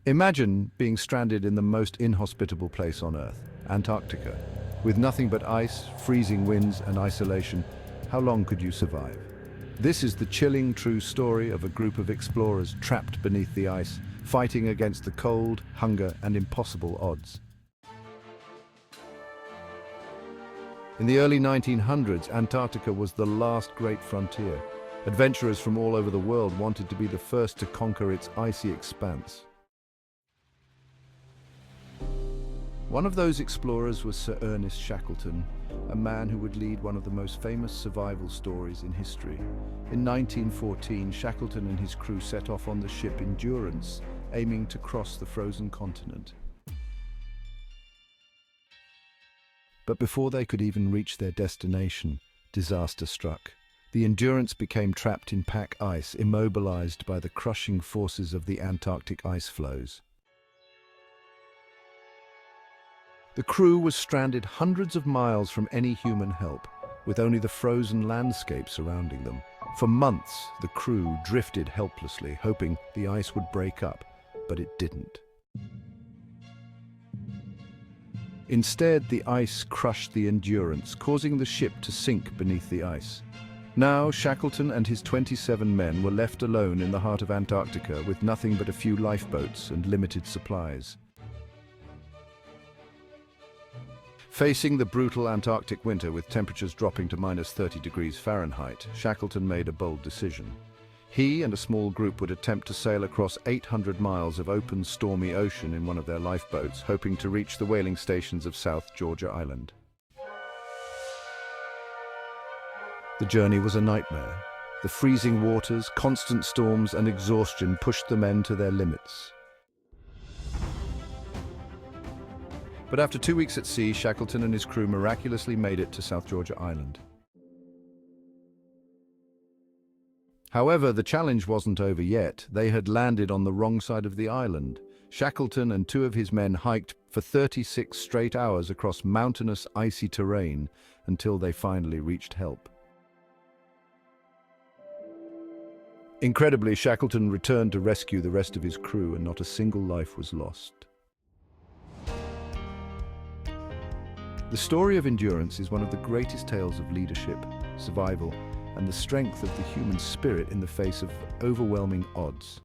Imagine being stranded in the most inhospitable place on Earth, Antarctica. With nothing but ice, freezing winds, and isolation, how long could you survive? This is the chilling true story of a group of explorers trapped beneath the ice, fighting against the cold, hunger, and impossible odds. In the early 1900s, Antarctica was the last great frontier. Adventurers from all over the world wanted to be the first to conquer its icy expanse. One of those explorers was Sir Ernest Shackleton, a man who would lead one of the most famous survival stories in history. In 1914, Shackleton and his crew set off on the ship Endurance, aiming to cross the frozen continent. But before they could even reach their destination, disaster struck. The Endurance became trapped in pack ice, immobilized by the crushing forces of the Antarctic ice floes. The crew was stranded hundreds of miles from any human help, with only the frozen landscape surrounding them. For months, the crew drifted helplessly, hoping the ice would break up, but it didn't. Instead, the ice crushed the Endurance, causing the ship to sink beneath the ice. Now, Shackleton and his 27 men were left alone in the heart of Antarctica with nothing but a few lifeboats and limited supplies. Facing the brutal Antarctic winter with temperatures dropping to -30 degrees Fahrenheit, Shackleton made a bold decision. He and a small group would attempt to sail across 800 miles of open, stormy ocean in one of their lifeboats, hoping to reach the whaling stations of South Georgia Island. The journey was a nightmare. The freezing waters, constant storms, and exhaustion pushed the men to their limits. But after 2 weeks at sea, Shackleton and his crew miraculously made it to South Georgia Island. However, the challenge wasn't over yet. They had landed on the wrong side of the island. Shackleton and 2 of his men hiked for 36 straight hours across mountainous, icy terrain until they finally reached help. Incredibly, Shackleton returned to rescue the rest of his crew, and not a single life was lost. The story of Endurance is one of the greatest tales of leadership, survival, and the strength of the human spirit in the face of overwhelming odds.